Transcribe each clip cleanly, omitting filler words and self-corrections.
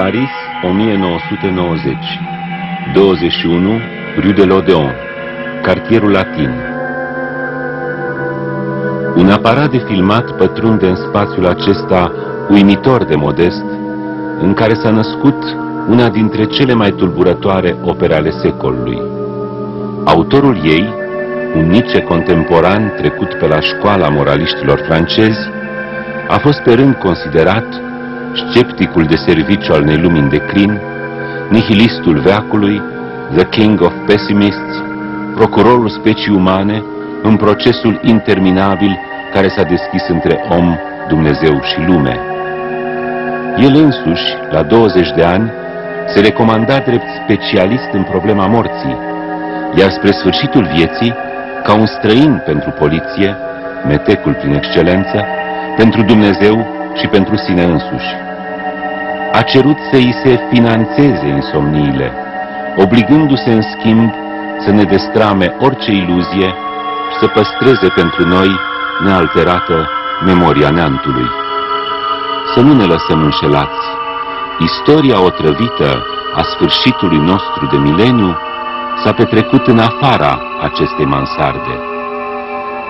Paris, 1990. 21, Rue de l'Odéon, cartierul latin. Un aparat de filmat pătrunde în spațiul acesta uimitor de modest, în care s-a născut una dintre cele mai tulburătoare opere ale secolului. Autorul ei, un Nietzsche contemporan trecut pe la școala moraliștilor francezi, a fost pe rând considerat scepticul de serviciu al unei lumi în declin, nihilistul veacului, the king of pessimists, procurorul specii umane în procesul interminabil care s-a deschis între om, Dumnezeu și lume. El însuși, la 20 de ani, se recomanda drept specialist în problema morții, iar spre sfârșitul vieții, ca un străin pentru poliție, metecul prin excelență, pentru Dumnezeu și pentru sine însuși. A cerut să îi se finanțeze insomniile, obligându-se în schimb să ne destrame orice iluzie și să păstreze pentru noi nealterată memoria neantului. Să nu ne lăsăm înșelați. Istoria otrăvită a sfârșitului nostru de mileniu s-a petrecut în afara acestei mansarde.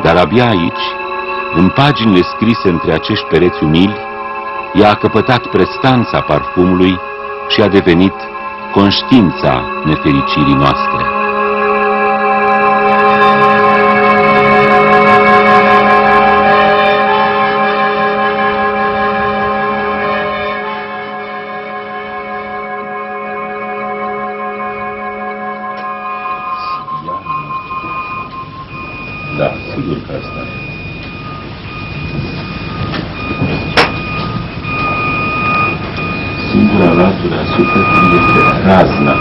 Dar abia aici, în paginile scrise între acești pereți umili, ea a căpătat prestanța parfumului și a devenit conștiința nefericirii noastre. Da, sigur că asta e. Singura latură a sufletului este razna.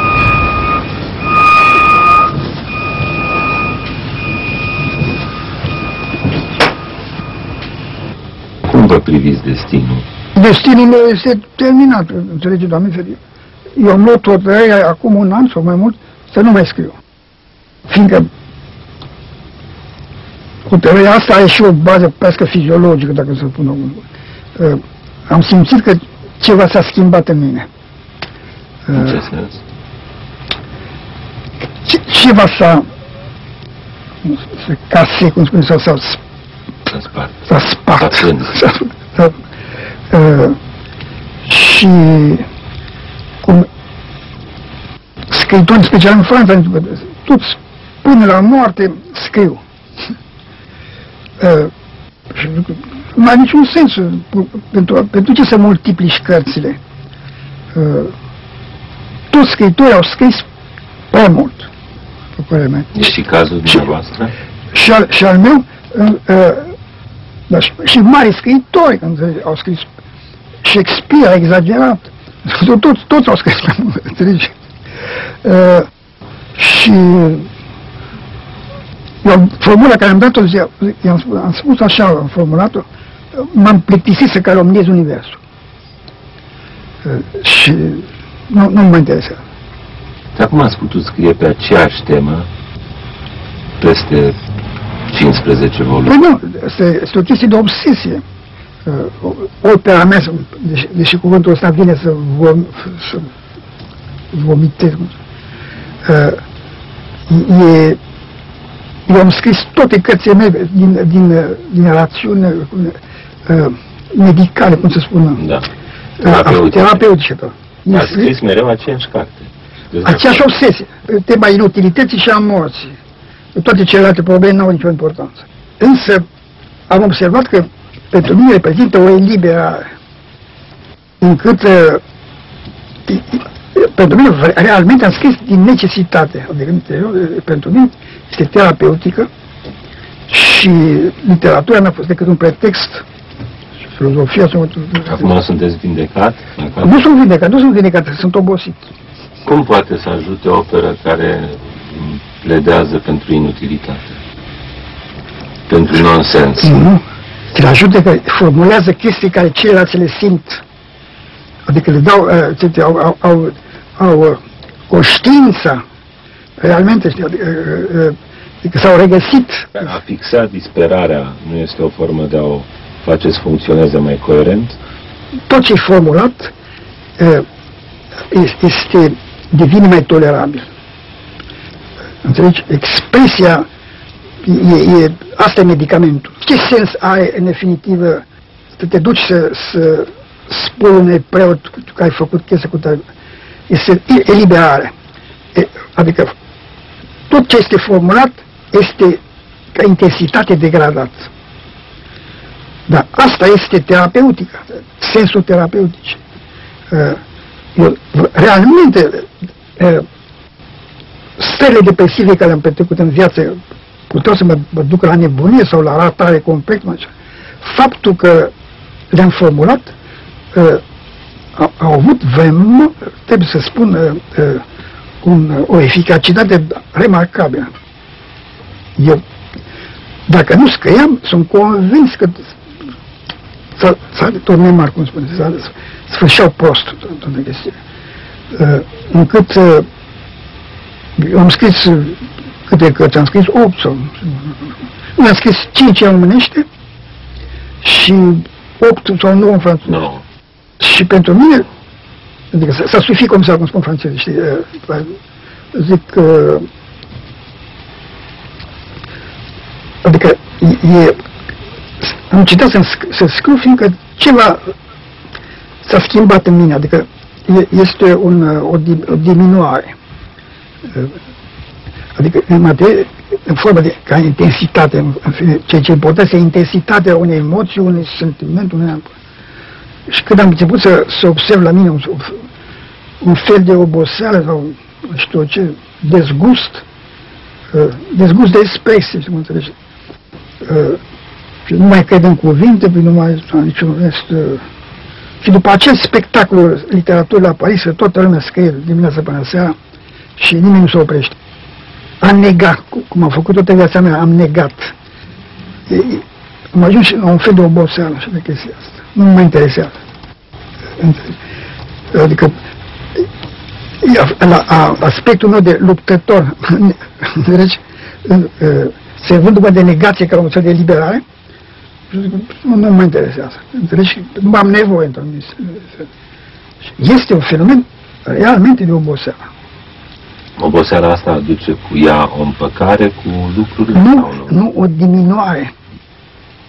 Cum vă priviți destinul? Destinul meu este terminat, înțelege, Doamne ferie. Eu am luat hotărârea acum un an sau mai mult să nu mai scriu. Fiindcă hotărârea asta are și o bază pescă fiziologică, dacă să pun am simțit că ceva s-a schimbat în mine. În ce sens? Ceva s-a case, cum spune, s-a spart. Și cum scriitori, special în Franța, toți până la moarte scriu. Nu are niciun sens pentru ce să multiplici cărțile. Toți scriitorii au scris prea mult, pe părerea mea. Și cazul dumneavoastră? Și al meu, și mari scriitori au scris. Shakespeare a exagerat. Toți au scris prea mult, înțelegi? Și eu, formula care am dat-o, am spus așa, am formulat-o, m-am plictisit să calomniez universul. Și nu mă interesează. Dar cum ați putut scrie pe aceeași temă peste 15 volumi? Păi nu, este o chestie de obsesie. Opera mea, deși cuvântul ăsta vine să vomitez, eu am scris toate cărțile mele din rațiune medicale, cum se spune. Da. Terapeutice. A scris mereu aceeași carte. Aceeași obsesie. Tema inutilității și a morții. Toate celelalte probleme nu au nicio importanță. Însă am observat că pentru mine reprezintă o eliberare. Încât pentru mine realmente am scris din necesitate. Adică pentru mine este terapeutică și literatura n-a fost decât un pretext. Filozofia... Acum sunteți vindecat? Nu sunt vindecat, sunt obosit. Cum poate să ajute o operă care pledează pentru inutilitate? Pentru nonsens? Nu. Te ajută că formulează chestii care ceilalți le simt. Adică le dau, au conștiința, realmente, adică s-au regăsit. A fixa disperarea nu este o formă de a o face să funcționeze mai coerent? Tot ce e formulat devine mai tolerabil. Înțelegi? Expresia, asta e medicamentul. Ce sens are, în definitivă, să te duci să spui unui preot că ai făcut chestia cu tare? Este eliberare. Adică tot ce este formulat este ca intensitate degradată. Dar asta este terapeutica, sensul terapeutic. Eu, realmente, stările depresive care am petrecut în viață puteau să mă duc la nebunie sau la ratare complet. Faptul că le-am formulat au avut vreme, trebuie să spun, o eficacitate remarcabilă. Eu, dacă nu scriam, sunt convins că s-a turnemat, cum spune, sfârșeau prost toată chestiunea. Încât am scris câte cărți am scris? 8 sau... Am scris 5 în românește și 8 sau 9 în franceză. No. Și pentru mine, adică s-a sufi cum spun francezii, știi, zic că... Adică am încetat să scriu, fiindcă ceva s-a schimbat în mine, adică este o diminuare. Adică în formă de ca intensitate, ceea ce e important este intensitatea unei emoții, unui sentiment, și când am început să observ la mine un fel de oboseală sau nu știu ce, dezgust de expresie, să mă înțelegi. Nu mai cred în cuvinte, nu mai niciun rest. Și după acel spectacol literatură la Paris, toată lumea scrie dimineața până seara și nimeni nu se oprește. Am negat, cum am făcut toată viața mea, am negat. Am ajuns la un fel de oboseală și de chestia asta. Nu mă interesează. Adică, la aspectul meu de luptător, deci, servându-mă de negație ca un fel de liberare, nu mă interesează. Înțelegi? Nu am nevoie într-un. Este un fenomen realmente de oboseală. Oboseala asta aduce cu ea o împăcare cu lucrurile? Nu, o diminuare.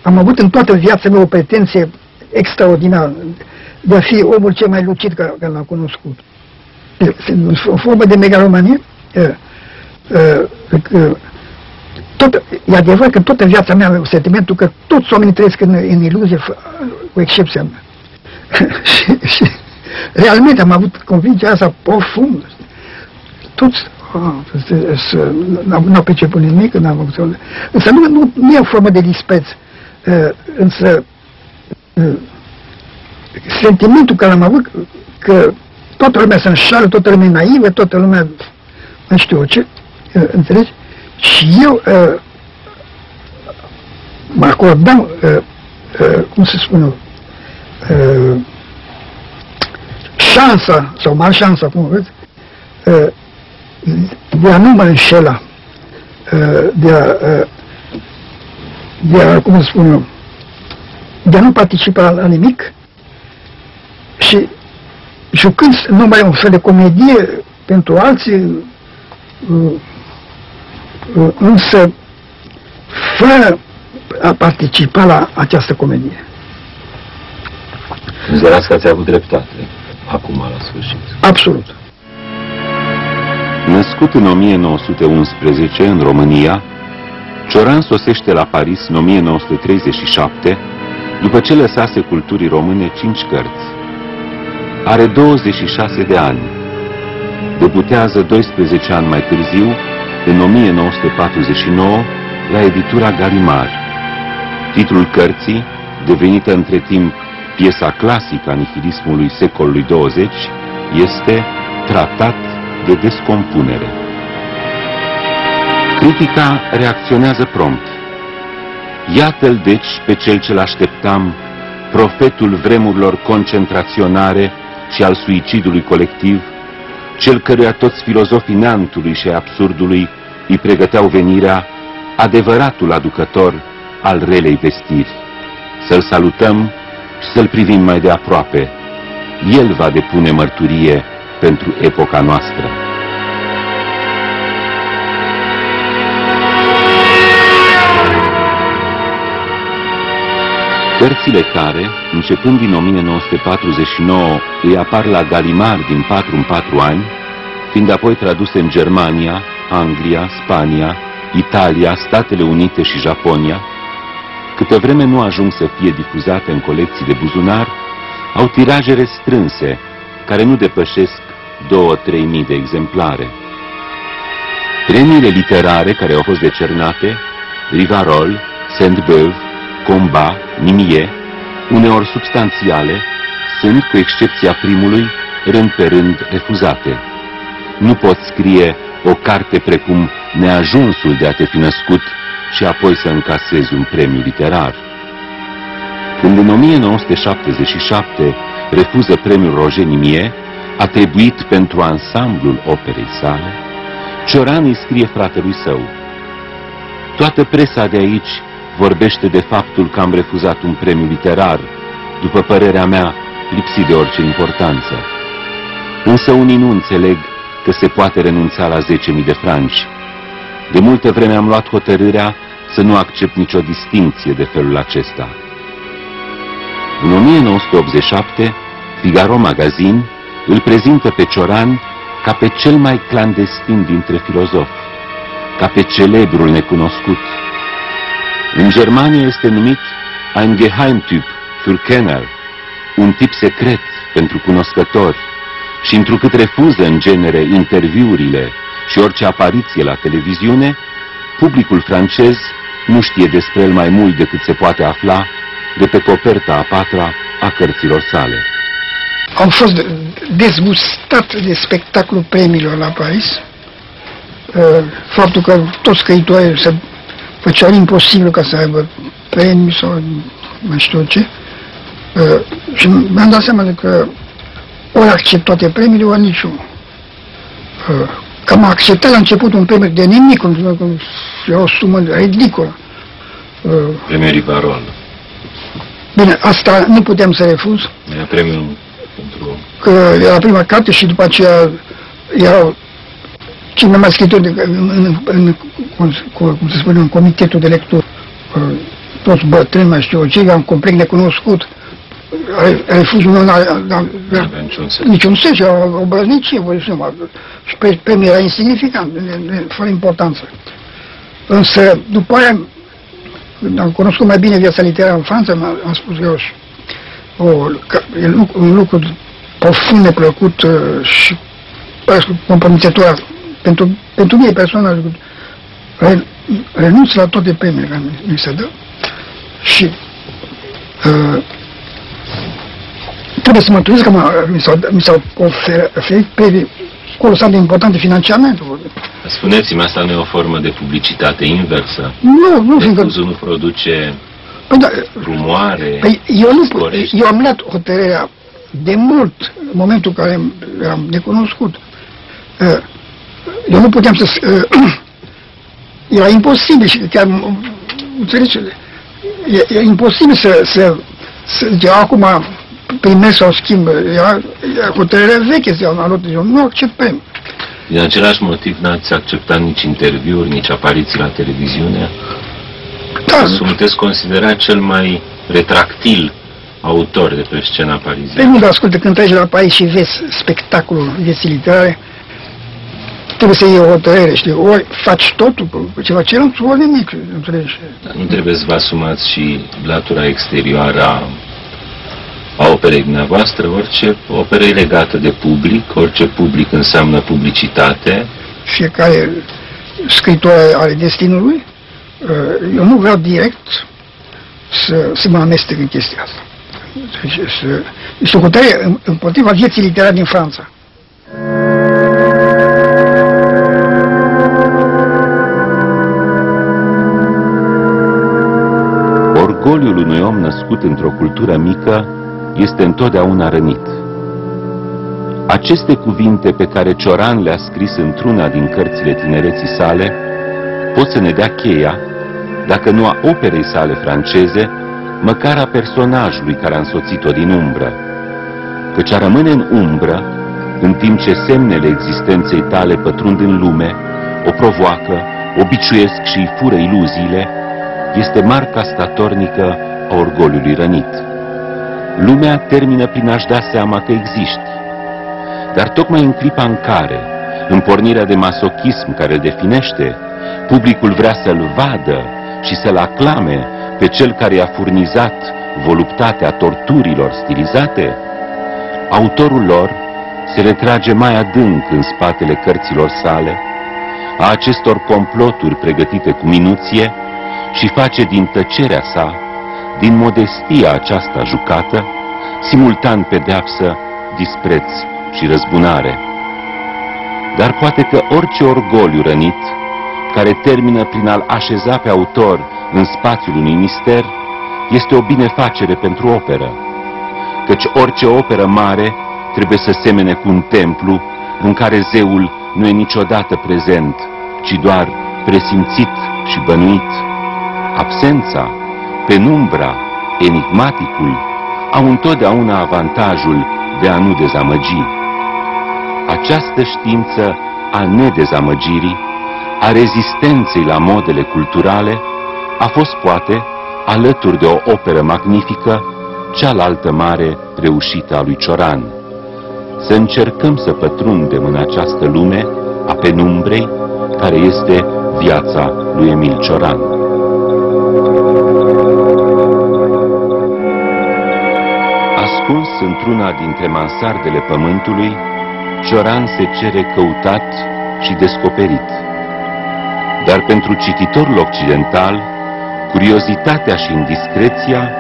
Am avut în toată viața mea o pretenție extraordinară de a fi omul cel mai lucid care l-am cunoscut. O formă de megalomanie. E adevărat că toată viața mea am sentimentul că toți oamenii trăiesc în iluzie, cu excepția mea. și realmente am avut convingerea asta profundă. Toți n-au perceput nimic, n-am avut. Însă nu e o formă de dispreț. Însă sentimentul care am avut că toată lumea se înșală, toată lumea e naivă, toată lumea nu știu ce, înțelegi? Și eu mă acordam, cum se spune, șansa, sau mare șansa, cum vreți, de a nu mă înșela, de a, cum spun eu, de a nu participa la nimic și jucând numai un fel de comedie pentru alții, însă fără a participa la această comedie. Considerați că ați avut dreptate acum la sfârșit? Absolut. Născut în 1911 în România, Cioran sosește la Paris în 1937, după ce lăsase culturii române 5 cărți. Are 26 de ani. Debutează 12 ani mai târziu, în 1949, la editura Galimar. Titlul cărții, devenită între timp piesa clasică a nihilismului secolului 20, este Tratat de descompunere. Critica reacționează prompt. Iată-l deci pe cel ce-l așteptam, profetul vremurilor concentraționare și al suicidului colectiv, cel căruia toți filozofii neantului și absurdului îi pregăteau venirea, adevăratul aducător al relei vestiri. Să-l salutăm și să-l privim mai de aproape. El va depune mărturie pentru epoca noastră. Cărțile care, începând din 1949, îi apar la Galimard din 4 în 4 ani, fiind apoi traduse în Germania, Anglia, Spania, Italia, Statele Unite și Japonia, câtă vreme nu ajung să fie difuzate în colecții de buzunar, au tiraje restrânse, care nu depășesc 2-3 mii de exemplare. Premiile literare care au fost decernate, Rivarol, Sainte-Beuve, Combat, Nimier, uneori substanțiale, sunt, cu excepția primului, rând pe rând refuzate. Nu poți scrie o carte precum Neajunsul de a te fi născut și apoi să încasezi un premiu literar. Când în 1977 refuză premiul Roger Nimier, atribuit pentru ansamblul operei sale, Cioran îi scrie fratelui său: toată presa de aici vorbește de faptul că am refuzat un premiu literar, după părerea mea, lipsit de orice importanță. Însă unii nu înțeleg că se poate renunța la 10.000 de franci. De multă vreme am luat hotărârea să nu accept nicio distincție de felul acesta. În 1987, Figaro Magazin îl prezintă pe Cioran ca pe cel mai clandestin dintre filozofi, ca pe celebrul necunoscut. În Germania este numit ein Geheimtyp für Kenner, un tip secret pentru cunoscători, și întrucât refuză în genere interviurile și orice apariție la televiziune, publicul francez nu știe despre el mai mult decât se poate afla de pe coperta a 4-a a cărților sale. Am fost dezgustat de spectacolul premiilor la Paris. Faptul că toți scriitorii se făceau imposibil ca să aibă premii sau mai știu ce. Și mi-am dat seama că ori accept toate premiile, ori niciunul. Că am acceptat la început un premiu de nimic, o sumă ridicolă. Premiul Rivarol. Bine, asta nu putem să refuz. Era premiul pentru... Că era prima carte și după aceea erau cei mai mari scriitori cum se spune, în comitetul de lectură. Toți bătrâni, mai știu ce, eram complet necunoscut. Refuzul nu avea niciun sens, era o brăznicie, și premiul era insignificant, fără importanță. Însă, după aia, când am cunoscut mai bine viața literară în Franța, am spus eu și un lucru profund neplăcut și compromițător pentru mine personal. Renunț la toate premiile care mi se dă și trebuie să mă întâlnesc că mi s-au oferit premii colosal de importante financiarmente. Spuneți-mi, asta nu e o formă de publicitate inversă? Nu, fiindcă... Refuzul nu produce rumoare, eu am luat hotărârea de mult, în momentul în care eram necunoscut. Eu nu puteam să... era imposibil și chiar, înțelegi, e imposibil să acum primesc sau schimb. Era hotărârea veche, eu nu accept premii. Din același motiv n-ați acceptat nici interviuri, nici apariții la televiziune? Da. Sunteți considerat cel mai retractil autor de pe scena pariziană. Păi nu, dar ascultă, când treci la Paris și vezi spectacolul vieții literare, trebuie să iei o hotărâre, știi, ori faci totul cu ceva celălalt, ori nimic, înțelegi? Dar nu trebuie să vă asumați și latura exterioară a operei dumneavoastră, orice operă e legată de public, orice public înseamnă publicitate. Fiecare scriitor are destinul lui. Eu nu vreau direct să mă amestec în chestia asta. Este o hotărâre împotriva vieții literare din Franța. Orgoliul unui om născut într-o cultură mică este întotdeauna rănit. Aceste cuvinte pe care Cioran le-a scris într-una din cărțile tinereții sale pot să ne dea cheia, dacă nu a operei sale franceze, măcar a personajului care a însoțit-o din umbră. Căci a rămâne în umbră în timp ce semnele existenței tale pătrund în lume, o provoacă, o biciuiesc și îi fură iluziile, este marca statornică a orgoliului rănit. Lumea termină prin a-și da seama că existi, dar tocmai în clipa în care, în pornirea de masochism care îl definește, publicul vrea să-l vadă și să-l aclame pe cel care i-a furnizat voluptatea torturilor stilizate, autorul lor se retrage mai adânc în spatele cărților sale, a acestor comploturi pregătite cu minuție și face din tăcerea sa, din modestia aceasta jucată, simultan pedeapsă, dispreț și răzbunare. Dar poate că orice orgoliu rănit, care termină prin a-l așeza pe autor în spațiul unui mister, este o binefacere pentru operă, căci orice operă mare trebuie să semene cu un templu în care zeul nu e niciodată prezent, ci doar presimțit și bănuit. Absența, penumbra, enigmaticul au întotdeauna avantajul de a nu dezamăgi. Această știință a nedezamăgirii, a rezistenței la modele culturale, a fost poate, alături de o operă magnifică, cealaltă mare reușită a lui Cioran. Să încercăm să pătrundem în această lume a penumbrei, care este viața lui Emil Cioran. Ascuns într-una dintre mansardele pământului, Cioran se cere căutat și descoperit. Dar pentru cititorul occidental, curiozitatea și indiscreția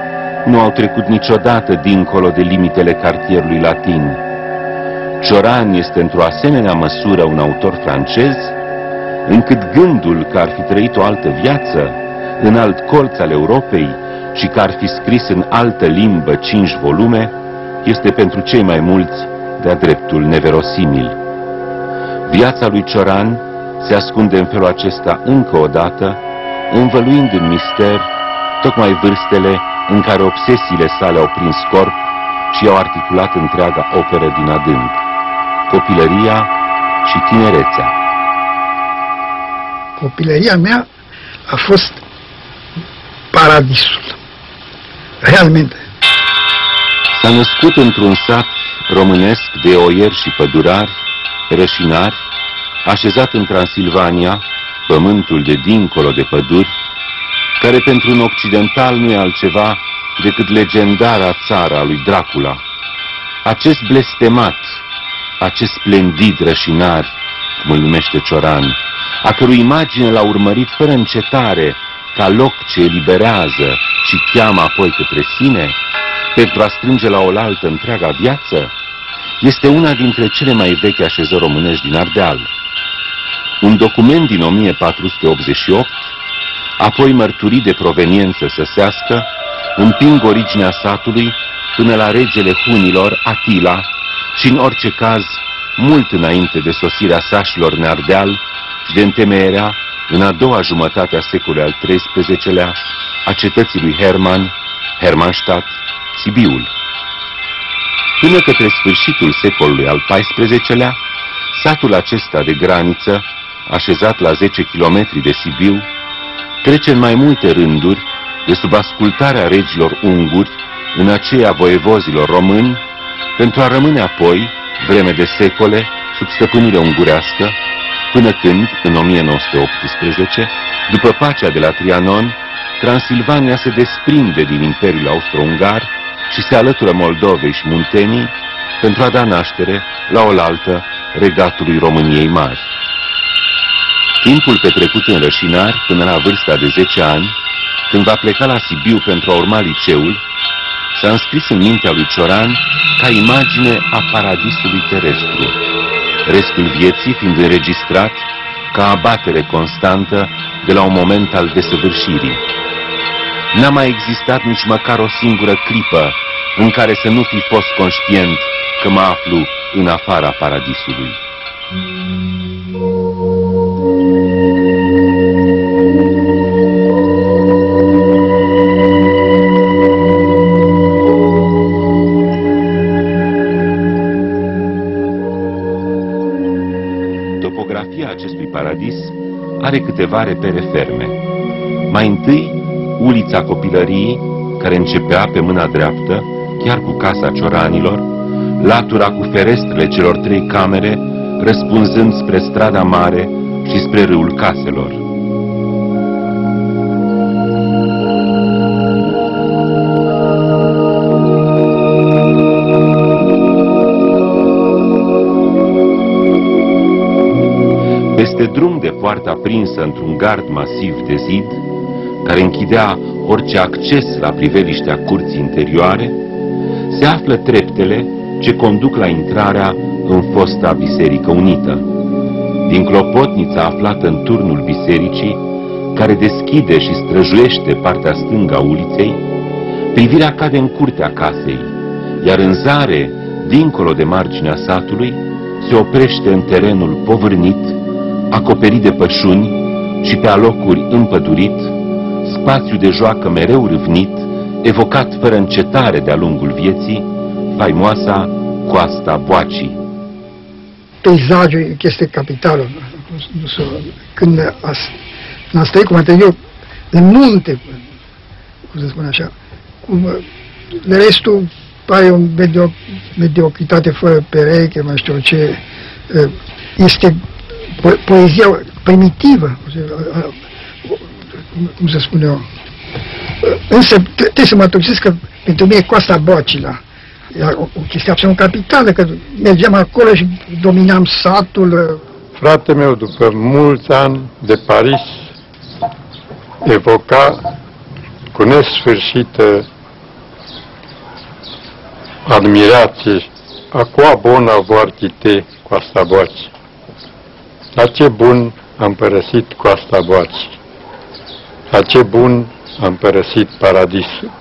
nu au trecut niciodată dincolo de limitele cartierului latin. Cioran este într-o asemenea măsură un autor francez, încât gândul că ar fi trăit o altă viață în alt colț al Europei și că ar fi scris în altă limbă 5 volume, este pentru cei mai mulți de-a dreptul neverosimil. Viața lui Cioran se ascunde în felul acesta încă o dată, învăluind în mister tocmai vârstele în care obsesiile sale au prins corp și au articulat întreaga operă din adânc, copilăria și tinerețea. Copilăria mea a fost paradisul. Realmente. S-a născut într-un sat românesc de oieri și pădurari, rășinari, așezat în Transilvania, pământul de dincolo de păduri, care pentru un occidental nu e altceva decât legendara țară a lui Dracula. Acest blestemat, acest splendid rășinar, cum îl numește Cioran, a cărui imagine l-a urmărit fără încetare, ca loc ce eliberează și cheamă apoi către sine, pentru a strânge la oaltă întreaga viață, este una dintre cele mai vechi așezări românești din Ardeal. Un document din 1488, apoi mărturii de proveniență săsească, împing originea satului până la regele hunilor, Atila, și în orice caz, mult înainte de sosirea sașilor în Ardeal și de întemeierea, în a doua jumătate a secolului al XIII-lea, a cetății lui Hermannstadt, Sibiul. Până către sfârșitul secolului al XIV-lea, satul acesta de graniță, așezat la 10 km de Sibiu, trece în mai multe rânduri de sub ascultarea regilor unguri în aceea voievozilor români, pentru a rămâne apoi, vreme de secole, sub stăpânire ungurească, până când, în 1918, după pacea de la Trianon, Transilvania se desprinde din Imperiul Austro-Ungar și se alătură Moldovei și Muntenii pentru a da naștere, la oaltă, regatului României Mari. Timpul petrecut în rășinari până la vârsta de 10 ani, când va pleca la Sibiu pentru a urma liceul, s-a înscris în mintea lui Cioran ca imagine a paradisului terestru, restul vieții fiind înregistrat ca abatere constantă de la un moment al desăvârșirii. N-a mai existat nici măcar o singură clipă în care să nu fi fost conștient că mă aflu în afara paradisului. are câteva repere ferme. Mai întâi, ulița copilăriei, care începea pe mâna dreaptă, chiar cu casa cioranilor, latura cu ferestrele celor 3 camere, răspunzând spre strada mare și spre râul caselor. Peste drum de poartă aprinsă într-un gard masiv de zid, care închidea orice acces la priveliștea curții interioare, se află treptele ce conduc la intrarea în fosta Biserică Unită. Din clopotnița aflată în turnul bisericii, care deschide și străjuiește partea stângă a uliței, privirea cade în curtea casei, iar în zare, dincolo de marginea satului, se oprește în terenul povârnit, acoperit de pășuni și pe alocuri împădurit, spațiu de joacă mereu râvnit, evocat fără încetare de-a lungul vieții, faimoasa Coasta Boacii. Peisajul este capitală. Când am stat cum eu în munte, cum să spun așa, de restul pare o mediocritate fără pereche, mai știu ce, este poezia primitivă, cum să spun eu. Însă trebuie să mă mărturisesc că pentru mine Coasta Boacii era o chestie absolut capitală, că mergeam acolo și dominam satul. Frate meu, după mulți ani de Paris, evoca cu nesfârșită admirație a qua bona vor chite Coasta Boacii. La ce bun am părăsit Coasta Boacii. La ce bun am părăsit paradisul.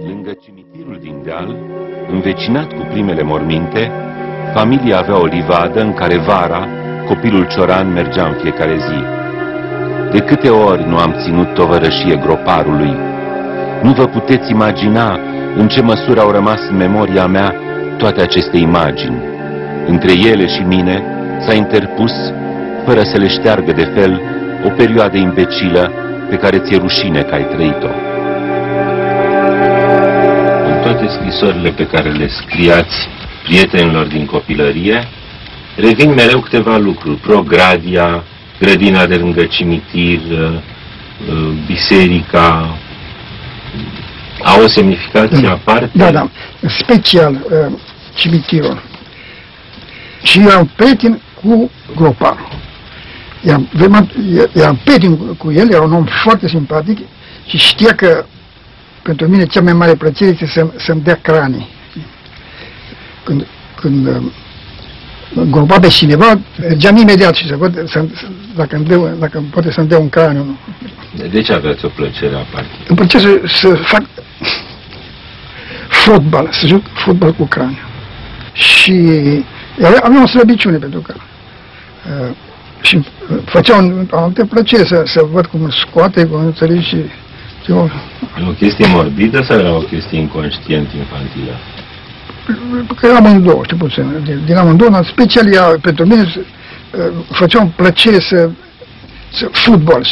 Lângă cimitirul din deal, învecinat cu primele morminte, familia avea o livadă în care vara copilul cioran mergea în fiecare zi. De câte ori nu am ținut tovărășie groparului, nu vă puteți imagina în ce măsură au rămas în memoria mea toate aceste imagini. Între ele și mine s-a interpus, fără să le șteargă de fel, o perioadă imbecilă pe care ți-e rușine că ai trăit-o. În toate scrisorile pe care le scriați prietenilor din copilărie, revin mereu câteva lucruri. Progradia, grădina de lângă cimitir, biserica, au o semnificație aparte? Da, special cimitirul. Și eu am prieten cu groparul. Eram prieten cu el, era un om foarte simpatic și știa că pentru mine cea mai mare plăcere este să-mi dea cranii. Când gropa pe cineva, mergeam imediat și să văd dacă poate să-mi dea un craniu. De ce aveți o plăcere aparte? Îmi plăcea să fac fotbal, să joc fotbal cu craniu. Și aveam o slăbiciune pentru că și făceam o plăcere să văd cum îl scoate, cum înțelegi și... E o chestie morbidă sau era o chestie inconștient infantilă? Că eram amândouă, știu puțin, din amândouă, în special ea, pentru mine, făcea o plăcere să fotbal,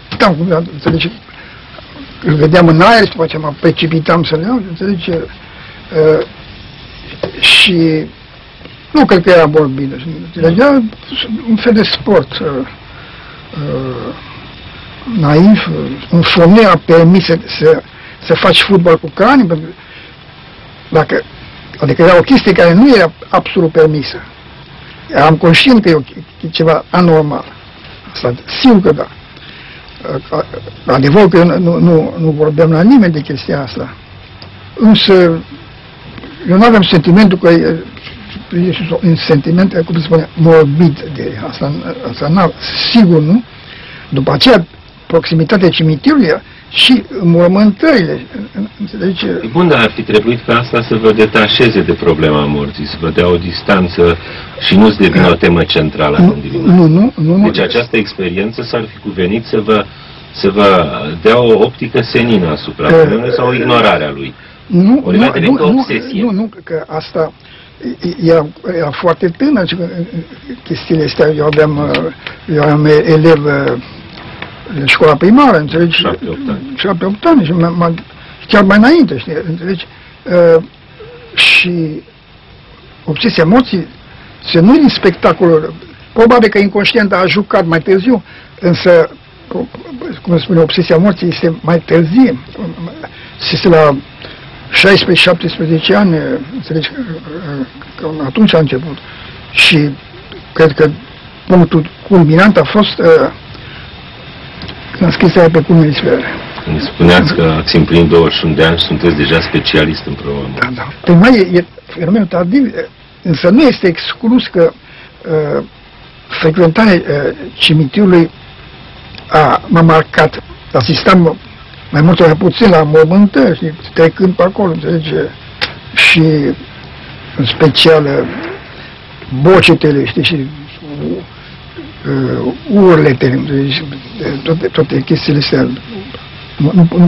puteam, înțelegi, îl vedeam în aer și după aceea mă precipitam să le iau, înțelegi, și nu cred că era morbidă, era un fel de sport naiv, un femei a permis să faci fotbal cu cranii, adică era o chestie care nu era absolut permisă. Eram conștient că e ceva anormal. Asta, sigur că da. Adevăr că eu nu vorbeam la nimeni de chestia asta. Însă, eu nu aveam sentimentul că e un sentiment, cum se spune, morbid de asta. Sigur nu. După aceea, proximitatea cimitirului și mormântările. Înțelegi? Bun, dar ar fi trebuit ca asta să vă detașeze de problema morții, să vă dea o distanță și nu să devină o temă centrală a gândirii. Nu. Deci această experiență s-ar fi cuvenit să vă dea o optică senină asupra problemei sau o ignorare a lui. Nu, nu, că asta era foarte tânăr, chestiile astea. Eu aveam elev în școala primară, înțelegi? 7-8 ani și chiar mai înainte, știi, înțelegi? Și obsesia morții se nu din spectacolul, probabil că inconștient a jucat mai târziu, însă, cum spune, obsesia morții este mai târzie, este la 16-17 ani, înțelegi, că atunci a început. Și cred că punctul culminant a fost când am scris aia pe culmile sfere. Când spuneați că ați împlinit 21 de ani și sunteți deja specialist în problema. Da. Pe mai e fenomenul tardiv, însă nu este exclus că frecventarea cimitirului m-a marcat. Asistam mai mult sau mai puțin la mormântări, trecând pe acolo, înțelege? Și în special bocetele, știi, și urletele, toate chestiile astea.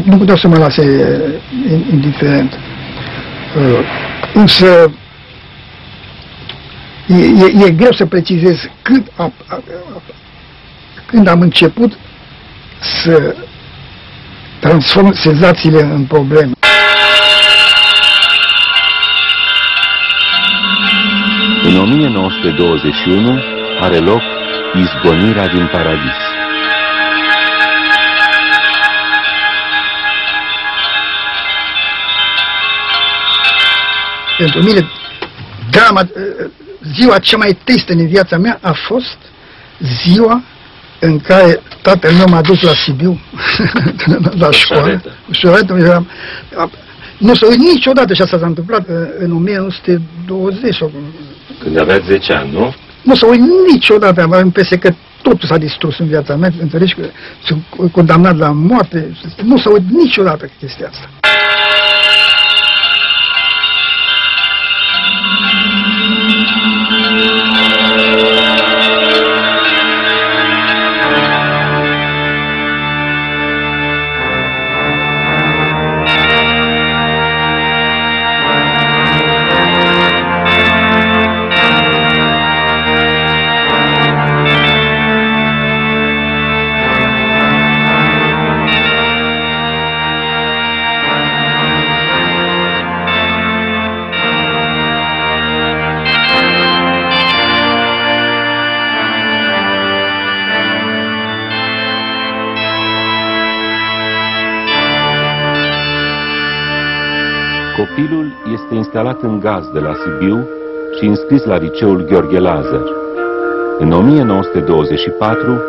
Nu puteau să mă lase indiferent. Însă e greu să precizez când am început să transform senzațiile în probleme. În 1921 are loc Izgonirea din Paradis. Pentru mine, drama, ziua cea mai tristă din viața mea a fost ziua în care tatăl meu m-a dus la Sibiu, la școală. Nu s-a uit niciodată, și asta s-a întâmplat în 1920. Când aveați 10 ani, nu? Nu s-a uit niciodată, am impresia că totul s-a distrus în viața mea, înțelegi că sunt condamnat la moarte. Nu s-a uit niciodată chestia asta. Copilul este instalat în gaz de la Sibiu și înscris la liceul Gheorghe Lazar. În 1924,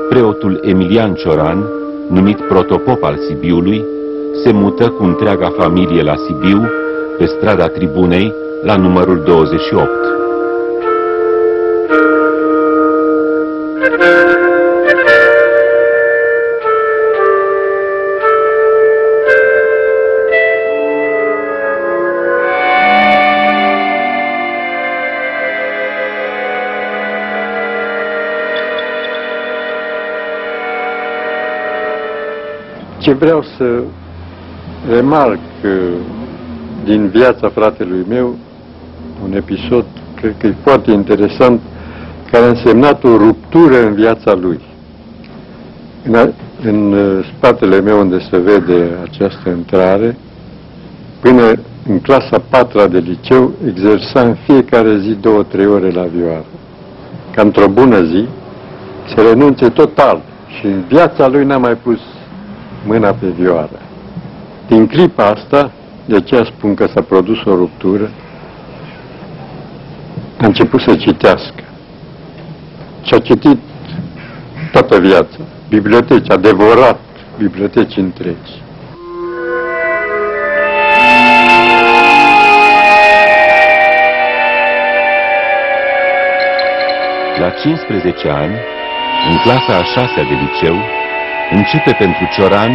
preotul Emilian Cioran, numit protopop al Sibiului, se mută cu întreaga familie la Sibiu, pe strada Tribunei, la numărul 28. Ce vreau să remarc din viața fratelui meu, un episod, cred că e foarte interesant, care a însemnat o ruptură în viața lui. În spatele meu, unde se vede această intrare, până în clasa 4-a de liceu, exersa în fiecare zi 2-3 ore la vioară. Ca într-o bună zi, se renunțe total și în viața lui n-a mai pus mâna pe vioară. Din clipa asta, de aceea spun că s-a produs o ruptură, a început să citească. Și a citit toată viața, biblioteci, a devorat biblioteci întregi. La 15 ani, în clasa a 6-a de liceu, începe pentru Cioran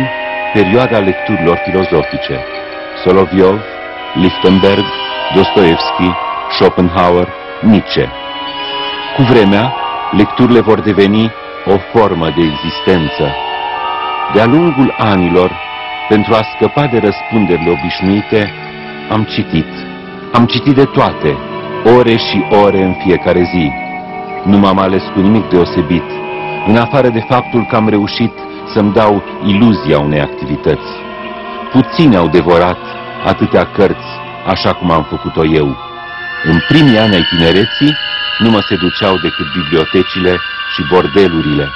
perioada lecturilor filozofice. Soloviov, Lichtenberg, Dostoevski, Schopenhauer, Nietzsche. Cu vremea, lecturile vor deveni o formă de existență. De-a lungul anilor, pentru a scăpa de răspunderile obișnuite, am citit de toate, ore și ore în fiecare zi. Nu m-am ales cu nimic deosebit, în afară de faptul că am reușit să-mi dau iluzia unei activități. Puțini au devorat atâtea cărți așa cum am făcut-o eu. În primii ani ai tinereții nu mă seduceau decât bibliotecile și bordelurile.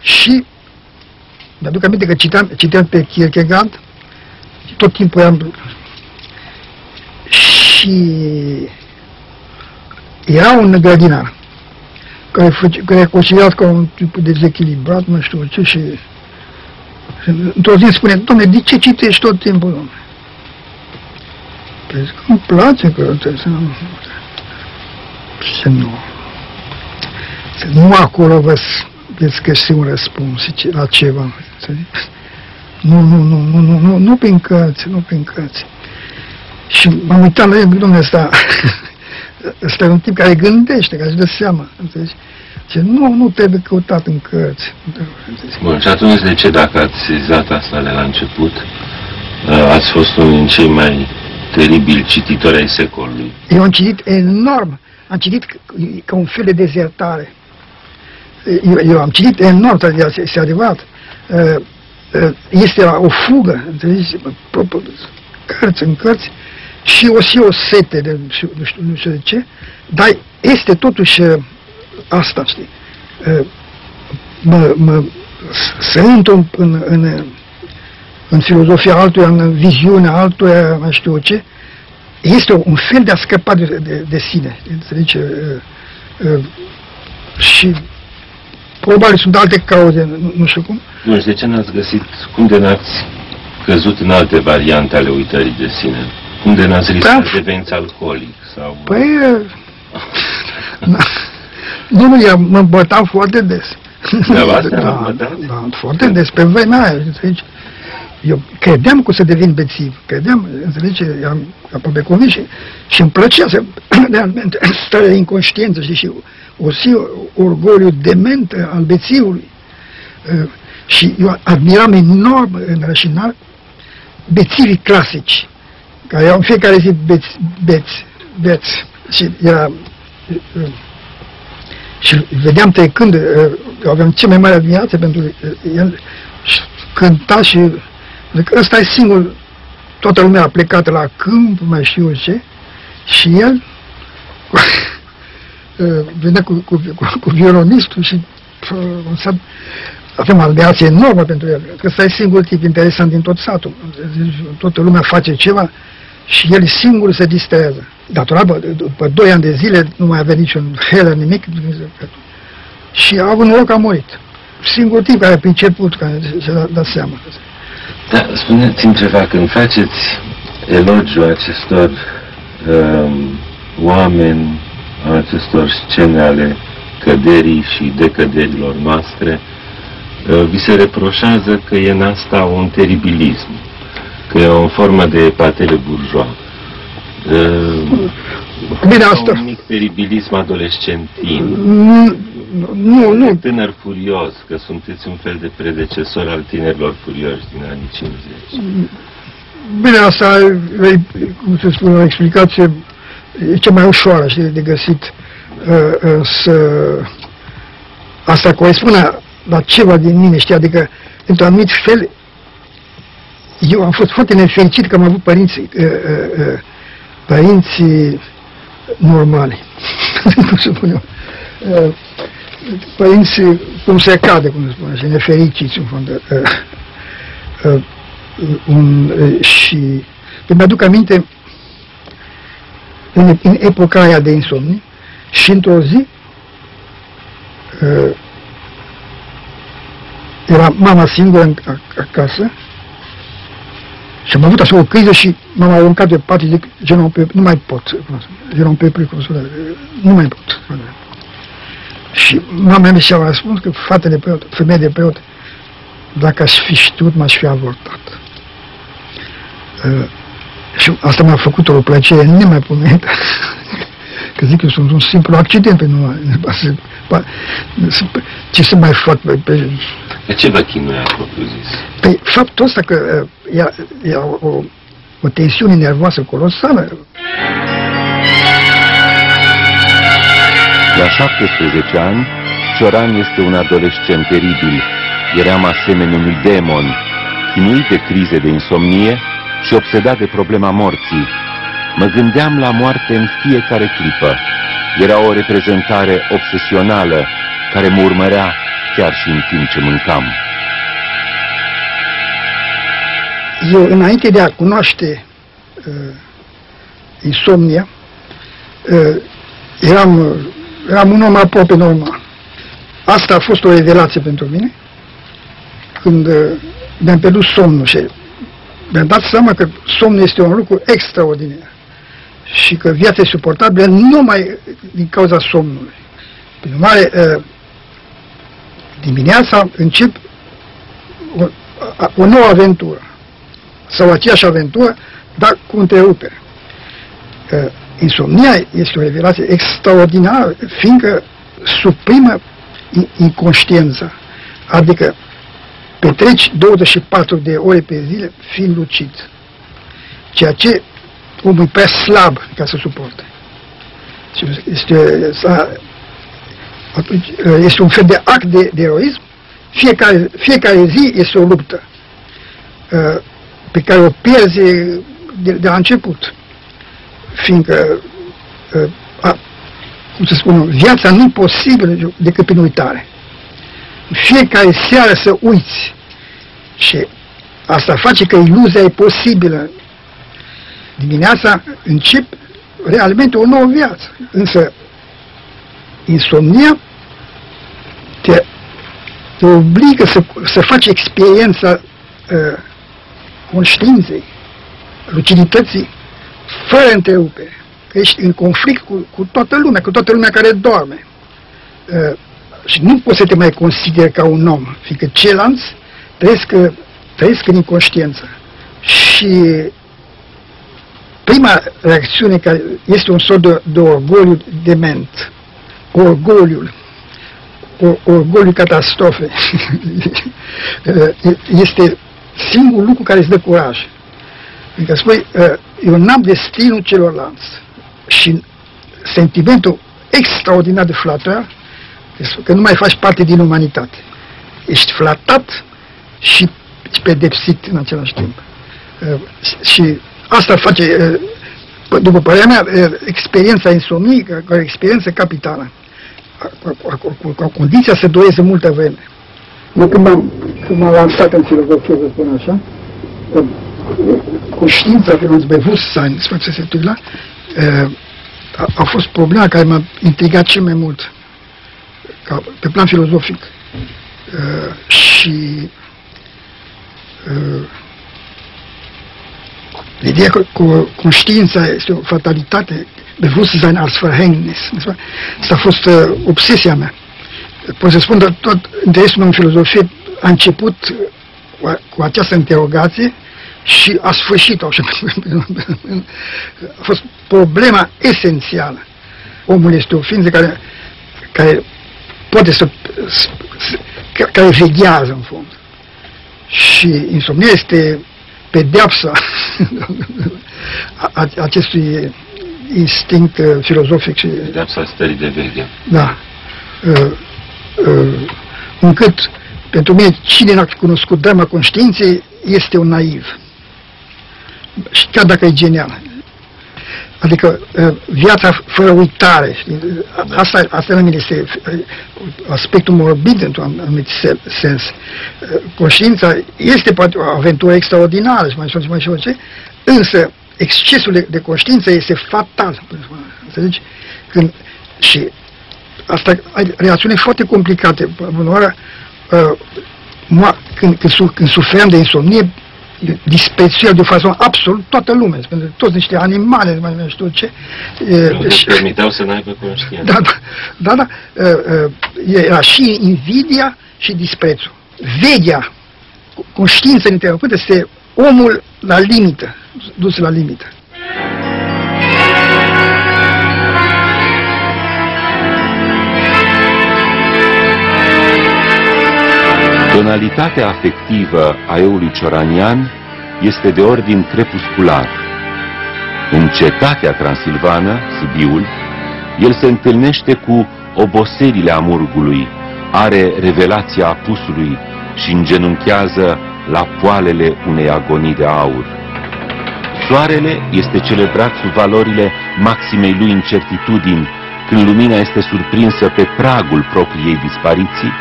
Și mi-aduc aminte că citeam pe Kierkegaard și tot timpul eram... Și era un grădinar care e considerat ca un tip dezechilibrat, nu știu ce, și într-o zi spune: Doamne, de ce citești tot timpul, Doamne? Păi zic, îmi place că trebuie să nu acolo veți găsi un răspuns la ceva. Nu prin cărți, nu prin cărți. Și m-am uitat la el, domnule, ăsta e un tip care gândește, care își dă seama. Înțelegi? Ce nu trebuie căutat în cărți. Bun, și atunci de ce, dacă ați sezat asta de la început, ați fost unul din cei mai teribili cititori ai secolului? Eu am citit enorm. Am citit ca un fel de dezertare. Eu am citit enorm, este adevărat. Este o fugă, înțelegi? Cărți în cărți și o sete de nu știu de ce, dar este totuși asta, știi? Să intru în filozofia altuia, în viziunea altuia, mai știu ce, este un fel de a scăpa de sine, înțelegi? Și probabil sunt alte cauze, nu știu cum. Nu știu, de ce n-ați găsit, cum de n-ați căzut în alte variante ale uitării de sine? Cum de n-ați riscat deveniți alcoolic? Sau... Păi... nu, eu mă bătam foarte des. Da, foarte des, pe vremea aia, înțelegi? Eu credeam că o să devin bețiv, credeam, înțelegi, am aproape convins și îmi plăcea să, realmente, starea de inconștiență, știi, și orgoliu dement al bețivului. Și eu admiram enorm în rășinar bețivii clasici, care erau în fiecare zi beți. Și era... Și vedeam trecând, eu aveam cea mai mare admirație pentru el, și cânta și zic, ăsta e singur, toată lumea a plecat la câmp, mai știu ce, și el venea cu violonistul și avem admirație enormă pentru el, că ăsta e singurul tip interesant din tot satul. Toată lumea face ceva și el singur se distrează. Datorat, după 2 ani de zile, nu mai avea niciun helă, nimic, și a avut noroc, a murit. Singurul tip care a priceput, care și-a dat seama. Da, spuneți-mi ceva, când faceți elogiu acestor oameni, acestor scene ale căderii și decăderilor noastre, vi se reproșează că e în asta un teribilism, că e o formă de patele bourgeois. Bine, asta... Un mic teribilism adolescentin. Nu. Tânăr furios, că sunteți un fel de predecesor al tinerilor furioși din anii 50. Bine, asta e, cum se spune, o explicație e cea mai ușoară, știi, de găsit. Asta corespunde la ceva din mine, știi, adică, într-un anumit fel, eu am fost foarte nefericit că am avut părinți normali, cum se spune eu, părinți cum se cade, cum se spune, și nefericiți, în fond. Și mi-aduc aminte, în epoca aia de insomnie, și într-o zi, era mama singură acasă, și am avut așa o criză și m-am aruncat de pat și zic, nu mai pot, nu mai pot. Și mama mea și-a răspuns că femeia de preot, dacă aș fi știut, m-aș fi avortat. Și asta mi-a făcut o plăcere nemaipomenită. Că zic că sunt un simplu accident, ce să mai fac pe... De ce vă chinuia, propriu-zis? Păi, faptul ăsta că e o tensiune nervoasă colosală. La 17 ani, Cioran este un adolescent teribil. Eram asemenea unui demon, chinuit de crize de insomnie și obsedat de problema morții. Mă gândeam la moarte în fiecare clipă. Era o reprezentare obsesională care mă urmărea chiar și în timp ce mâncam. Eu, înainte de a cunoaște insomnia, eram un om aproape normal. Asta a fost o revelație pentru mine, când mi-am pierdut somnul și mi-am dat seama că somnul este un lucru extraordinar și că viața e suportabilă numai din cauza somnului. Prin urmare, dimineața încep o nouă aventură sau aceeași aventură, dar cu întrerupere. Insomnia este o revelație extraordinară, fiindcă suprimă inconștiența, adică petreci 24 de ore pe zile fiind lucid, ceea ce omul e prea slab ca să suporte. Este un fel de act de eroism. Fiecare zi este o luptă pe care o pierzi de la început, fiindcă cum să spun, viața nu e posibilă decât prin uitare. Fiecare seară să uiți și asta face că iluzia e posibilă. Dimineața încep realmente o nouă viață, însă insomnia te obligă să faci experiența conștiinței, lucidității, fără întrerupere. Că ești în conflict cu toată lumea care doarme. Și nu poți să te mai consideri ca un om, fiindcă ceilalți trăiesc în inconștiență. Și prima reacțiune, care este un sort de orgoliu dement, orgoliu catastrofe, este singurul lucru care îți dă curaj. Adică spui, eu n-am destinul celorlalți. Și sentimentul extraordinar de flatare, că nu mai faci parte din umanitate. Ești flatat și pedepsit în același timp. Și asta face, după părerea mea, experiența insomniei, ca o experiență capitală, cu condiția să dureze multă vreme. Eu când m-am lansat în filozofie, să spun așa, conștiința pe Bewusstsein, a fost problema care m-a intrigat cel mai mult pe plan filozofic. Și ideea că conștiința este o fatalitate, Bewusstsein als Verhängnis. Asta a fost obsesia mea. Pot să spun că tot interesul meu în filozofie a început cu această interogație și a sfârșit-o. A fost problema esențială. Omul este o ființă care poate care veghează în fond. Și insomnia este pedeapsa acestui instinct filozofic. Și pedeapsa stării de veche. Da. Încât, pentru mine, cine n-a cunoscut drama conștiinței este un naiv. Și chiar dacă e genial. Adică viața fără uitare. Asta la mine este aspectul morbid într-un anumit sens. Conștiința este poate o aventură extraordinară și mai știu ce, însă excesul de conștiință este fatal. Înțelegi? Și asta are relațiune foarte complicate. Când sufream de insomnie, disprețuia de o față absolut toată lumea, pentru toți niște animale, mai știu ce. Și permiteau să n-aibă conștiință. Da. Era și invidia și disprețul. Veghea conștiința interpretă, este omul la limită, dus la limită. Tonalitatea afectivă a eului cioranian este de ordin crepuscular. În cetatea transilvană, Sibiul, el se întâlnește cu oboselile amurgului, are revelația apusului și îngenunchează la poalele unei agonii de aur. Soarele este celebrat sub valorile maximei lui incertitudini, când lumina este surprinsă pe pragul propriei dispariții,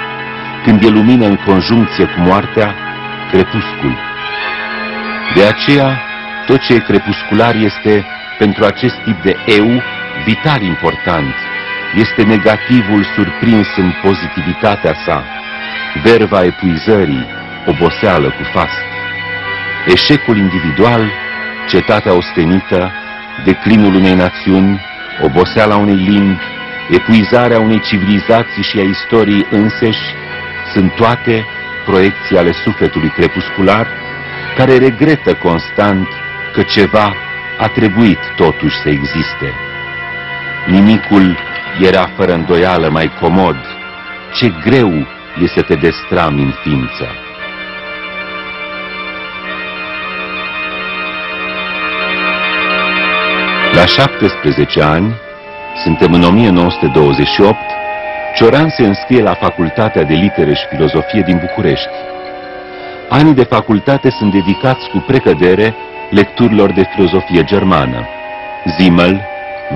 când e lumină în conjuncție cu moartea, crepuscul. De aceea, tot ce e crepuscular este, pentru acest tip de eu, vital important. Este negativul surprins în pozitivitatea sa, verva epuizării, oboseală cu fast. Eșecul individual, cetatea ostenită, declinul unei națiuni, oboseala unei limbi, epuizarea unei civilizații și a istoriei înseși, sunt toate proiecții ale sufletului crepuscular, care regretă constant că ceva a trebuit totuși să existe. Nimicul era fără îndoială mai comod. Ce greu e să te destrami în ființă. La 17 ani, suntem în 1928, Cioran se înscrie la Facultatea de Litere și Filozofie din București. Anii de facultate sunt dedicați cu precădere lecturilor de filozofie germană. Simmel,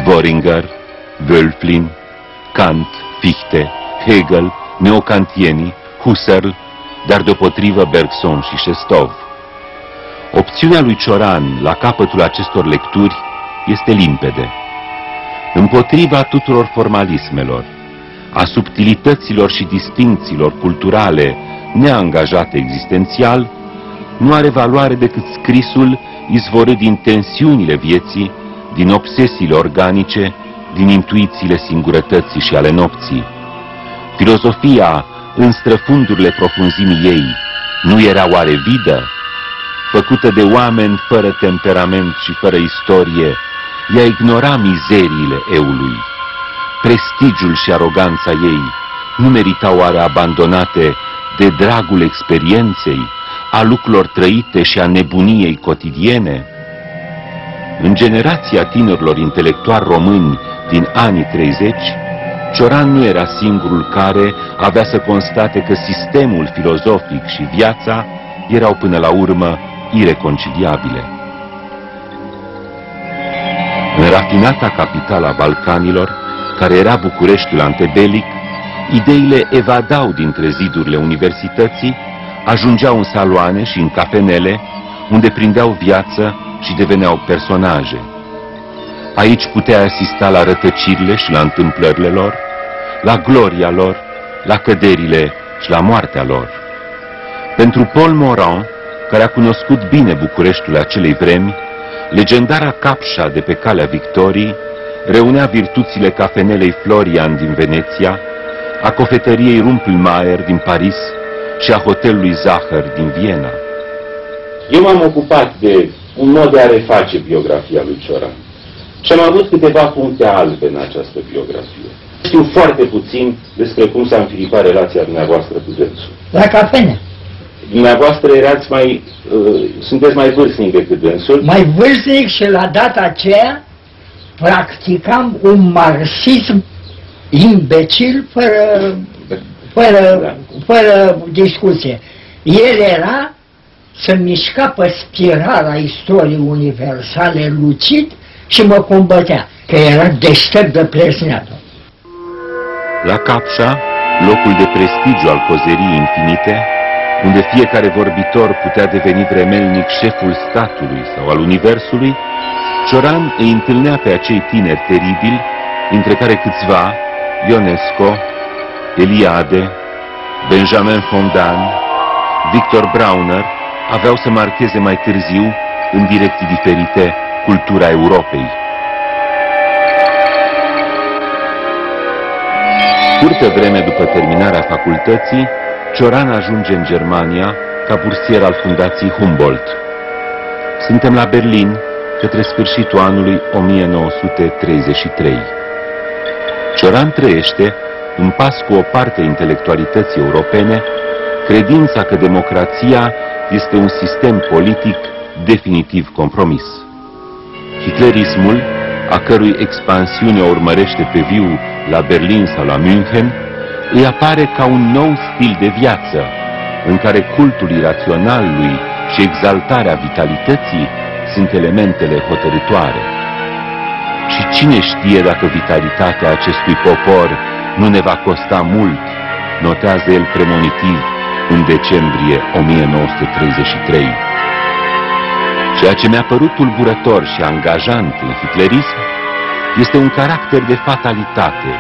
Worringer, Wölfflin, Kant, Fichte, Hegel, neocantienii, Husserl, dar deopotrivă Bergson și Șestov. Opțiunea lui Cioran la capătul acestor lecturi este limpede. Împotriva tuturor formalismelor, a subtilităților și distincțiilor culturale neangajate existențial, nu are valoare decât scrisul izvorât din tensiunile vieții, din obsesiile organice, din intuițiile singurătății și ale nopții. Filozofia, în străfundurile profunzimii ei, nu era oare vidă? Făcută de oameni fără temperament și fără istorie, ea ignora mizeriile eului. Prestigiul și aroganța ei nu meritau oare abandonate de dragul experienței, a lucrurilor trăite și a nebuniei cotidiene? În generația tinerilor intelectuali români din anii 30, Cioran nu era singurul care avea să constate că sistemul filozofic și viața erau până la urmă ireconciliabile. În rafinata capitala Balcanilor, care era Bucureștiul antebelic, ideile evadau dintre zidurile universității, ajungeau în saloane și în cafenele, unde prindeau viață și deveneau personaje. Aici puteai asista la rătăcirile și la întâmplările lor, la gloria lor, la căderile și la moartea lor. Pentru Paul Morand, care a cunoscut bine Bucureștiul acelei vremi, legendara capșa de pe calea Victoriei reunea virtuțile cafenelei Florian din Veneția, a cofetăriei Rumpelmayer din Paris și a hotelului Zacher din Viena. Eu m-am ocupat de un mod de a reface biografia lui Cioran și am avut câteva puncte albe în această biografie. Știu foarte puțin despre cum s-a înfiripat relația dumneavoastră cu dânsul. La cafene. Dumneavoastră erați mai, sunteți mai vârstnic decât dânsul. Mai vârstnic și la data aceea practicam un marxism imbecil fără discuție. El era să mișca pe spirala istoriei universale lucid și mă combătea, că era deștept de plesneată. La Capșa, locul de prestigiu al cozeriei infinite, unde fiecare vorbitor putea deveni vremelnic șeful statului sau al universului, Cioran îi întâlnea pe acei tineri teribili, dintre care câțiva, Ionesco, Eliade, Benjamin Fondan, Victor Brauner, aveau să marcheze mai târziu, în direcții diferite, cultura Europei. Scurtă vreme după terminarea facultății, Cioran ajunge în Germania ca bursier al Fundației Humboldt. Suntem la Berlin, către sfârșitul anului 1933. Cioran trăiește, în pas cu o parte a intelectualității europene, credința că democrația este un sistem politic definitiv compromis. Hitlerismul, a cărui expansiune o urmărește pe viu la Berlin sau la München, îi apare ca un nou stil de viață, în care cultul iraționalului și exaltarea vitalității sunt elementele hotărâtoare. Și cine știe dacă vitalitatea acestui popor nu ne va costa mult, notează el premonitiv în decembrie 1933. Ceea ce mi-a părut tulburător și angajant în hitlerism este un caracter de fatalitate,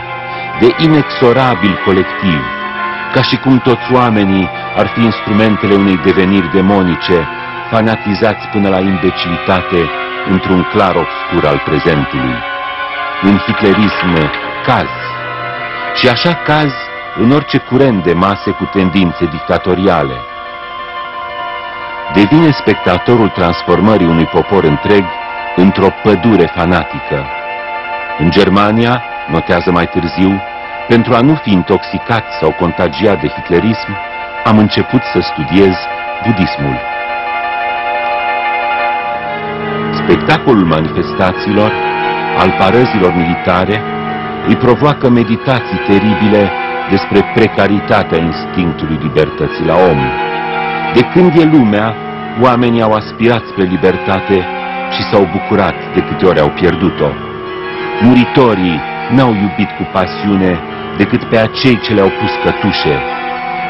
de inexorabil colectiv, ca și cum toți oamenii ar fi instrumentele unei deveniri demonice, fanatizați până la imbecilitate într-un clar obscur al prezentului. În hitlerism cazi, și așa cazi în orice curent de mase cu tendințe dictatoriale. Devine spectatorul transformării unui popor întreg într-o pădure fanatică. În Germania, notează mai târziu, pentru a nu fi intoxicat sau contagiat de hitlerism, am început să studiez budismul. Spectacolul manifestațiilor, al parăzilor militare, îi provoacă meditații teribile despre precaritatea instinctului libertății la om. De când e lumea, oamenii au aspirat spre libertate și s-au bucurat de câte ori au pierdut-o. Muritorii n-au iubit cu pasiune decât pe acei ce le-au pus cătușe.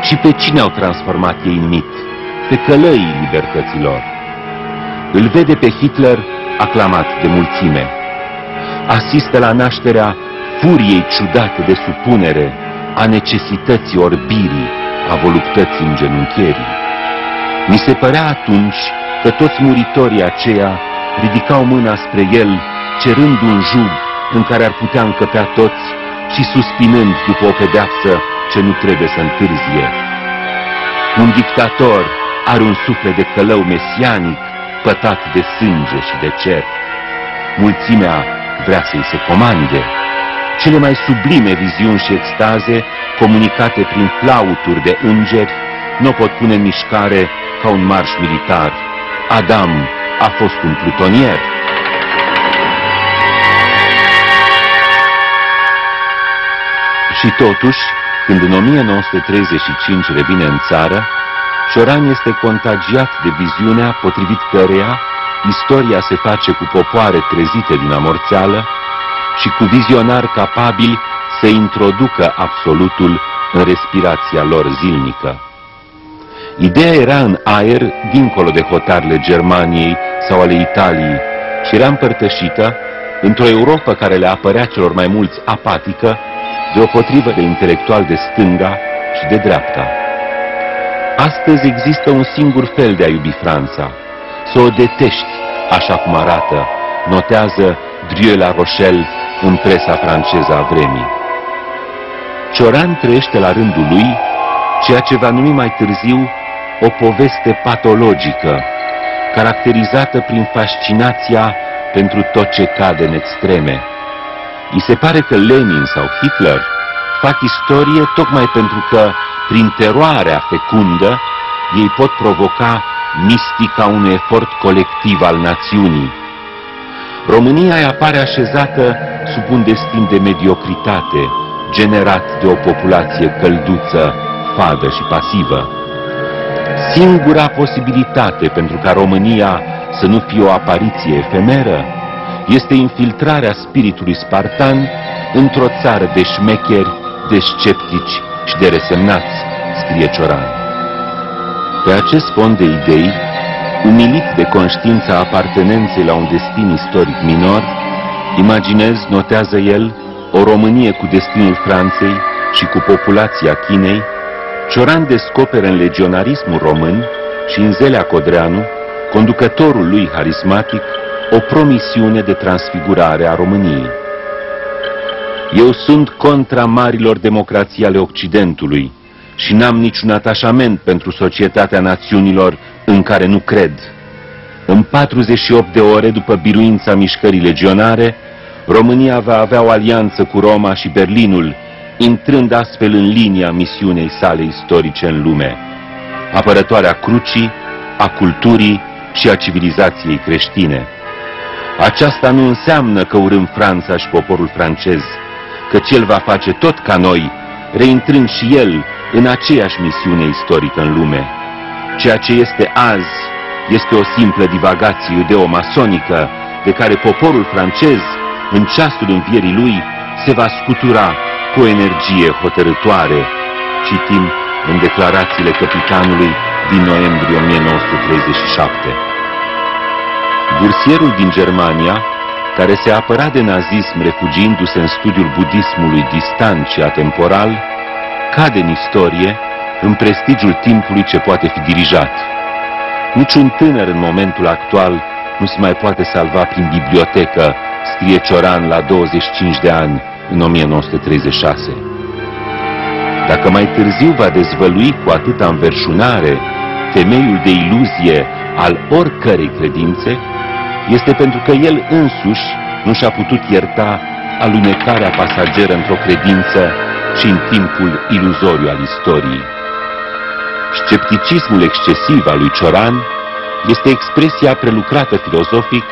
Și pe cine au transformat ei în mit? Pe călăii libertăților. Îl vede pe Hitler aclamat de mulțime. Asistă la nașterea furiei ciudate de supunere, a necesității orbirii, a voluptății îngenuncherii. Mi se părea atunci că toți muritorii aceia ridicau mâna spre el, cerând un jug în care ar putea încăpea toți și suspinând după o pedeapsă ce nu trebuie să întârzie. Un dictator are un suflet de călău mesianic, pătat de sânge și de cer. Mulțimea vrea să-i se comande. Cele mai sublime viziuni și extaze, comunicate prin flauturi de îngeri, nu o pot pune în mișcare ca un marș militar. Adam a fost un plutonier. Și totuși, când în 1935 revine în țară, Cioran este contagiat de viziunea potrivit căreia istoria se face cu popoare trezite din amorțeală și cu vizionari capabili să introducă absolutul în respirația lor zilnică. Ideea era în aer, dincolo de hotarele Germaniei sau ale Italiei, și era împărtășită într-o Europa care le apărea celor mai mulți apatică, deopotrivă de intelectual de stânga și de dreapta. Astăzi există un singur fel de a iubi Franța, să o detești așa cum arată, notează Drieu La Rochelle în presa franceză a vremii. Cioran trăiește la rândul lui ceea ce va numi mai târziu o poveste patologică, caracterizată prin fascinația pentru tot ce cade în extreme. I se pare că Lenin sau Hitler fac istorie tocmai pentru că, prin teroarea fecundă, ei pot provoca mistica unui efort colectiv al națiunii. România îi apare așezată sub un destin de mediocritate, generat de o populație călduță, fadă și pasivă. Singura posibilitate pentru ca România să nu fie o apariție efemeră este infiltrarea spiritului spartan într-o țară de șmecheri, de sceptici și de resemnați, scrie Cioran. Pe acest fond de idei, umilit de conștiința apartenenței la un destin istoric minor, imaginez, notează el, o Românie cu destinul Franței și cu populația Chinei. Cioran descoperă în legionarismul român și în Zelea Codreanu, conducătorul lui harismatic, o promisiune de transfigurare a României. Eu sunt contra marilor democrații ale Occidentului, și n-am niciun atașament pentru societatea națiunilor în care nu cred. În 48 de ore după biruința mișcării legionare, România va avea o alianță cu Roma și Berlinul, intrând astfel în linia misiunei sale istorice în lume, apărătoarea crucii, a culturii și a civilizației creștine. Aceasta nu înseamnă că urâm Franța și poporul francez, căci el va face tot ca noi, reintrând și el în aceeași misiune istorică în lume. Ceea ce este azi este o simplă divagație ideo-masonică de care poporul francez, în ceasul învierii lui, se va scutura cu o energie hotărâtoare, citim în declarațiile capitanului din noiembrie 1937. Bursierul din Germania, care se apăra de nazism refugiindu-se în studiul budismului distant și atemporal, cade în istorie, în prestigiul timpului ce poate fi dirijat. Niciun tânăr în momentul actual nu se mai poate salva prin bibliotecă, scrie Cioran la 25 de ani, în 1936. Dacă mai târziu va dezvălui cu atâta înverșunare temeiul de iluzie al oricărei credințe, este pentru că el însuși nu și-a putut ierta alunecarea pasageră într-o credință și în timpul iluzoriu al istoriei. Scepticismul excesiv al lui Cioran este expresia prelucrată filozofic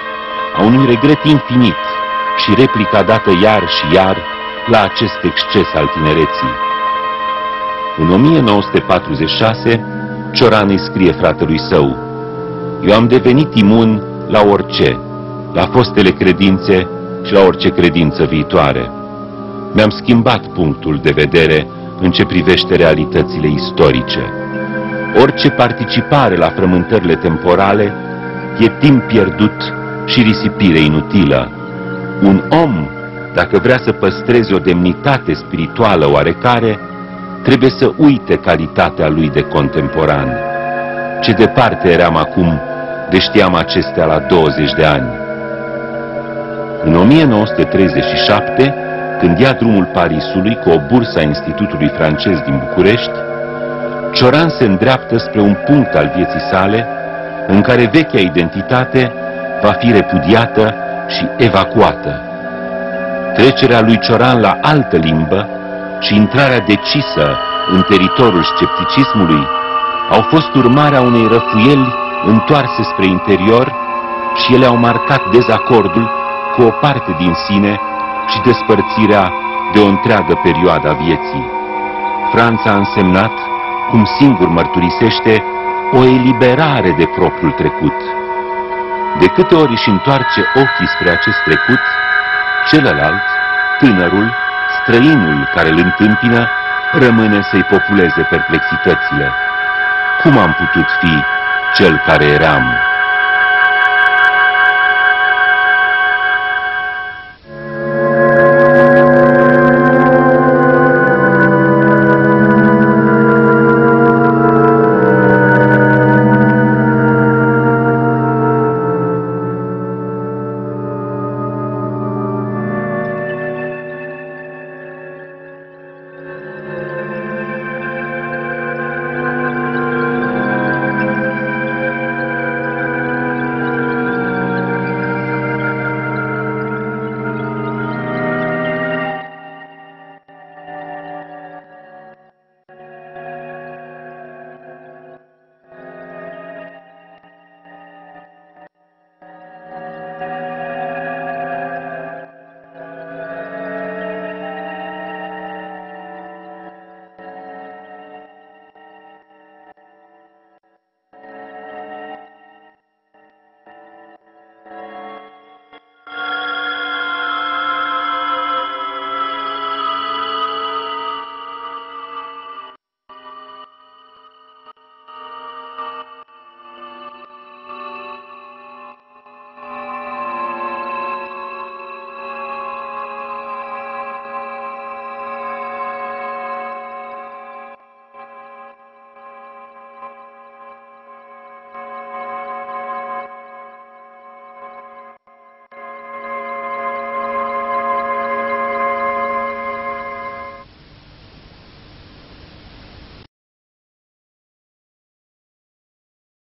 a unui regret infinit și replica dată iar și iar la acest exces al tinereții. În 1946, Cioran îi scrie fratelui său: eu am devenit imun la orice, la fostele credințe și la orice credință viitoare. Mi-am schimbat punctul de vedere în ce privește realitățile istorice. Orice participare la frământările temporale e timp pierdut și risipire inutilă. Un om, dacă vrea să păstreze o demnitate spirituală oarecare, trebuie să uite calitatea lui de contemporan. Ce departe eram acum de știam acestea la 20 de ani. În 1937, când ia drumul Parisului cu o bursă a Institutului francez din București, Cioran se îndreaptă spre un punct al vieții sale în care vechea identitate va fi repudiată și evacuată. Trecerea lui Cioran la altă limbă și intrarea decisă în teritoriul scepticismului au fost urmarea unei răfuieli întoarse spre interior și ele au marcat dezacordul cu o parte din sine și despărțirea de o întreagă perioadă a vieții. Franța a însemnat, cum singur mărturisește, o eliberare de propriul trecut. De câte ori își întoarce ochii spre acest trecut, celălalt, tânărul, străinul care îl întâmpină, rămâne să-i populeze perplexitățile. Cum am putut fi cel care eram?